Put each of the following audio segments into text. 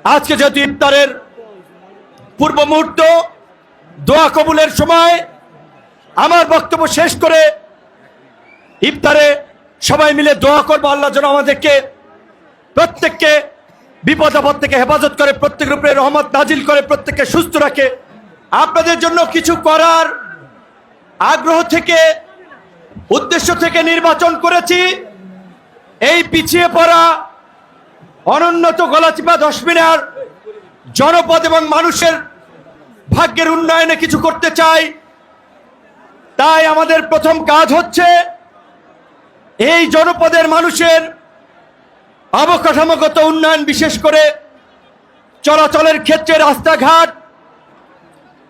আজকে যেহেতু ইফতারের পূর্ব মুহূর্ত, দোয়া কবুলের সময়, আমার বক্তব্য শেষ করে ইফতারে সবাই মিলে দোয়া করবো আল্লাহ যেন আমাদেরকে প্রত্যেককে বিপদ আপদ থেকে হেফাজত করে, প্রত্যেকের উপরে রহমত নাজিল করে, প্রত্যেককে সুস্থ রাখে। আপনাদের জন্য কিছু করার আগ্রহ থেকে, উদ্দেশ্য থেকে নির্বাচন করেছি। এই পিছিয়ে পড়া অনুন্নত গলাচিপা 10 মিনার জনপদ এবং মানুষের ভাগ্যের উন্নয়নে কিছু করতে চাই। তাই আমাদের প্রথম কাজ হচ্ছে এই জনপদের মানুষের অবকাঠামোগত উন্নয়ন, বিশেষ করে চলাচলের ক্ষেত্রে রাস্তাঘাট,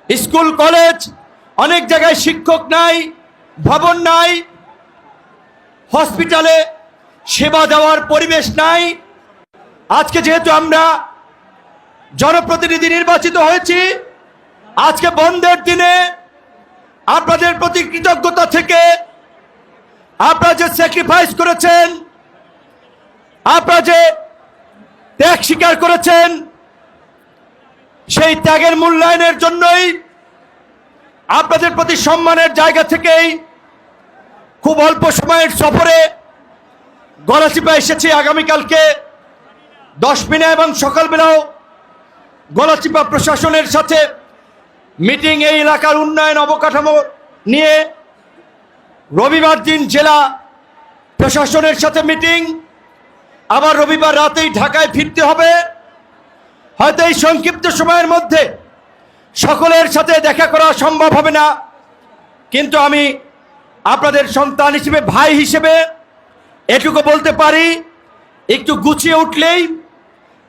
স্কুল কলেজ, অনেক জায়গায় শিক্ষক নাই, ভবন নাই, হসপিটালে সেবা দেওয়ার পরিবেশ নাই। আজকে যেহেতু আমরা জনপ্রতিনিধি নির্বাচিত হয়েছি, আজকে বন্ধের দিনে আপনাদের প্রতি কৃতজ্ঞতা থেকে আপনারা যে স্যাক্রিফাইস করেছেন, আপনারা যে ত্যাগ স্বীকার করেছেন, সেই ত্যাগের মূল্যায়নের জন্যই আপনাদের প্রতি সম্মানের জায়গা থেকেই খুব অল্প সময়ের সফরে গলাচিপা এসেছি। আগামীকালকে 10 মিনা এবং সকালবেলাও গলাচিপা প্রশাসনের সাথে মিটিং, এই এলাকার উন্নয়ন অবকাঠামো নিয়ে। রবিবার দিন জেলা প্রশাসনের সাথে মিটিং, আবার রবিবার রাতেই ঢাকায় ফিরতে হবে। হয়তো এই সংক্ষিপ্ত সময়ের মধ্যে সকলের সাথে দেখা করা সম্ভব হবে না, কিন্তু আমি আপনাদের সন্তান হিসেবে, ভাই হিসেবে এটুকু বলতে পারি, একটু গুছিয়ে উঠলেই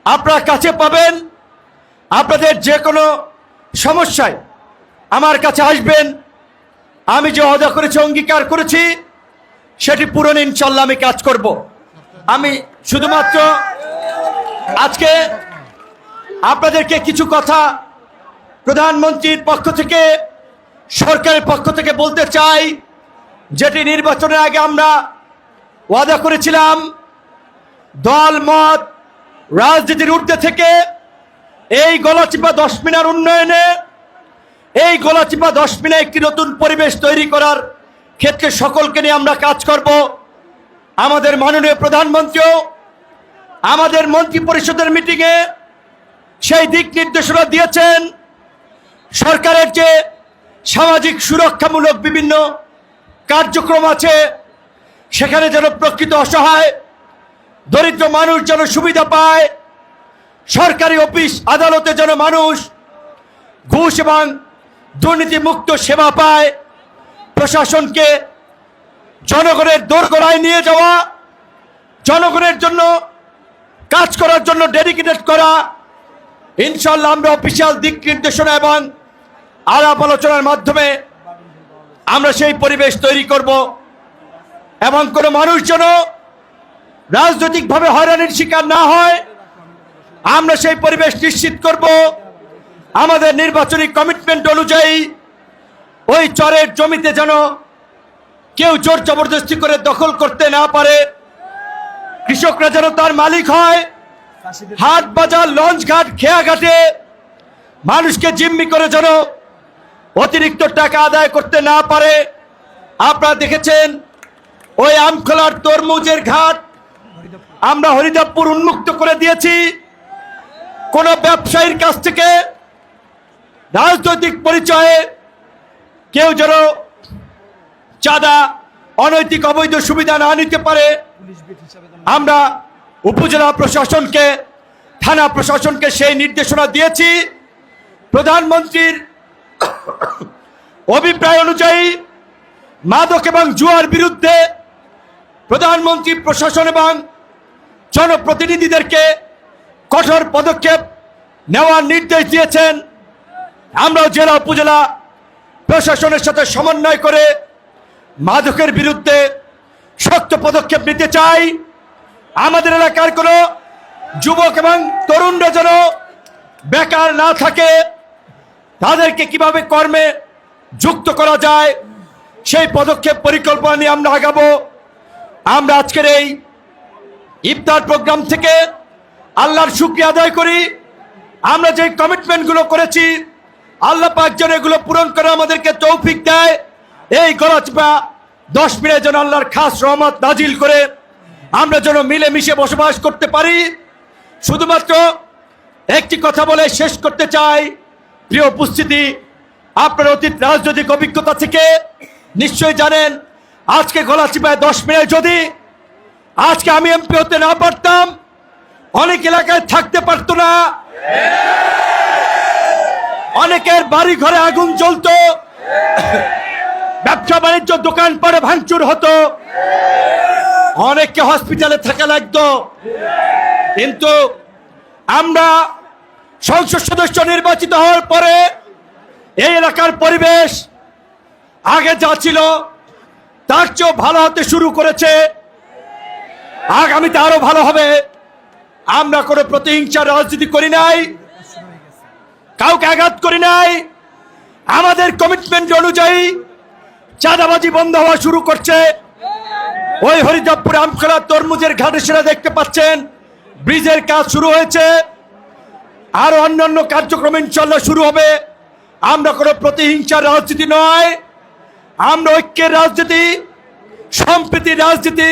আপনারা কাছে পাবেন। আপনাদের যে কোনো সমস্যায় আমার কাছে আসবেন। আমি যে ওয়াদা করেছি, অঙ্গীকার করেছি, সেটি পূরণে ইনশাল্লাহ আমি কাজ করব। আমি শুধুমাত্র আজকে আপনাদেরকে কিছু কথা প্রধানমন্ত্রীর পক্ষ থেকে, সরকারের পক্ষ থেকে বলতে চাই, যেটি নির্বাচনের আগে আমরা ওয়াদা করেছিলাম। দল মত রাজনীতির ঊর্ধ্বে থেকে এই গলাচিপা 10 মিনার উন্নয়নে, এই গলাচিপা 10 মিনায় একটি নতুন পরিবেশ তৈরি করার ক্ষেত্রে সকলকে নিয়ে আমরা কাজ করব। আমাদের মাননীয় প্রধানমন্ত্রীও আমাদের মন্ত্রী পরিষদের মিটিংয়ে সেই দিক নির্দেশনা দিয়েছেন। সরকারের যে সামাজিক সুরক্ষামূলক বিভিন্ন কার্যক্রম আছে, সেখানে যেন প্রকৃত অসহায় দরিদ্র মানুষ যেন সুবিধা পায়, সরকারি অফিস আদালতে যেন মানুষ ঘুষ এবং দুর্নীতি মুক্ত সেবা পায়, প্রশাসনকে জনগণের দোরগোড়ায় নিয়ে যাওয়া, জনগণের জন্য কাজ করার জন্য ডেডিকেটেড করা। ইনশাল্লাহ আমরা অফিসিয়াল দিক নির্দেশনা এবং আলাপ আলোচনার মাধ্যমে আমরা সেই পরিবেশ তৈরি করব, এবং কোনো মানুষ যেন রাজনৈতিকভাবে হয়রানির শিকার না হয়, আমরা সেই পরিবেশ নিশ্চিত করব। আমাদের নির্বাচনী কমিটমেন্ট অনুযায়ী ওই চরের জমিতে যেন কেউ জোর জবরদস্তি করে দখল করতে না পারে, কৃষকরা যেন তার মালিক হয়। হাট বাজার, লঞ্চ ঘাট, খেয়াঘাটে মানুষকে জিম্মি করে যেন অতিরিক্ত টাকা আদায় করতে না পারে। আপনারা দেখেছেন ওই আমখোলার তরমুজের ঘাট আমরা হরিদাবপুর উন্মুক্ত করে দিয়েছি। কোন ব্যবসায়ীর কাছ থেকে রাজনৈতিক পরিচয়ে কেউ যেন চাঁদা, অনৈতিক অবৈধ সুবিধা না নিতে পারে। আমরা উপজেলা প্রশাসনকে, থানা প্রশাসনকে সেই নির্দেশনা দিয়েছি। প্রধানমন্ত্রীর অভিপ্রায় অনুযায়ী মাদক এবং জুয়ার বিরুদ্ধে প্রধানমন্ত্রী প্রশাসন এবং জনপ্রতিনিধিদেরকে কঠোর পদক্ষেপ নেওয়ার নির্দেশ দিয়েছেন। আমরাও জেলা উপজেলা প্রশাসনের সাথে সমন্বয় করে মাদকের বিরুদ্ধে শক্ত পদক্ষেপ নিতে চাই। আমাদের এলাকার কোনো যুবক এবং তরুণরা যেন বেকার না থাকে, তাদেরকে কিভাবে কর্মে যুক্ত করা যায়, সেই পদক্ষেপ পরিকল্পনা নিয়ে আমরা আগাবো। আমরা আজকের এই ইফতার প্রোগ্রাম থেকে আল্লাহর শুকরিয়া আদায় করি। আমরা যে কমিটমেন্টগুলো করেছি আল্লাহ পাক যেন এগুলো পূরণ করে আমাদেরকে তৌফিক দেয়। এই গলাচিপা 10 মিনিট যেন আল্লাহর খাস রহমত নাজিল করে আমরা যেন মিলেমিশে বসবাস করতে পারি। শুধুমাত্র একটি কথা বলে শেষ করতে চাই, প্রিয় উপস্থিতি, আপনার অতীত রাজনৈতিক অভিজ্ঞতা থেকে নিশ্চয়ই জানেন আজকে গলাচিপায় 10 মিনিট যদি আজকে আমি এমপি হতে না পারতাম, অনেক এলাকায় থাকতে পারতো না, অনেকের বাড়ি ঘরে আগুন জ্বলতো, ব্যবসা বাণিজ্য দোকানপাটে ভাঙচুর হতো, অনেককে হসপিটালে থাকা লাগতো। কিন্তু আমরা সংসদ সদস্য নির্বাচিত হওয়ার পরে এই এলাকার পরিবেশ আগে যা ছিল তার চেয়েও ভালো হতে শুরু করেছে, আগামীতে আরো ভালো হবে। আমরা কোনো প্রতিহিংসার রাজনীতি করি নাই, কাউকে আঘাত করি নাই। আমাদের কমিটমেন্ট অনুযায়ী চাঁদাবাজি বন্ধ হওয়া শুরু করছে। ওই হরিদেবপুর আমখোলা তরমুজের ঘাটে সেটা দেখতে পাচ্ছেন, ব্রিজের কাজ শুরু হয়েছে, আরো অন্যান্য কার্যক্রম ইনশাল্লাহ শুরু হবে। আমরা কোনো প্রতিহিংসার রাজনীতি নয়, আমরা ঐক্যের রাজনীতি, সম্প্রীতির রাজনীতি,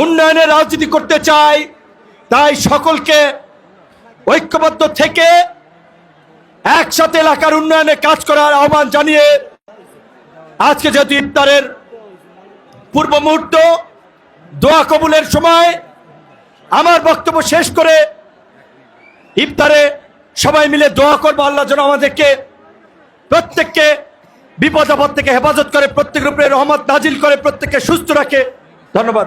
উন্নয়নের রাজনীতি করতে চাই। তাই সকলকে ঐক্যবদ্ধ থেকে একসাথে এলাকার উন্নয়নে কাজ করার আহ্বান জানিয়ে আজকে যেহেতু ইফতারের পূর্ব মুহূর্ত, দোয়া কবুলের সময়, আমার বক্তব্য শেষ করে ইফতারে সবাই মিলে দোয়া করবো আল্লাহ যেন আমাদেরকে প্রত্যেককে বিপদ আপদ থেকে হেফাজত করে, প্রত্যেকের উপরে রহমত নাজিল করে, প্রত্যেককে সুস্থ রাখে। ধন্যবাদ।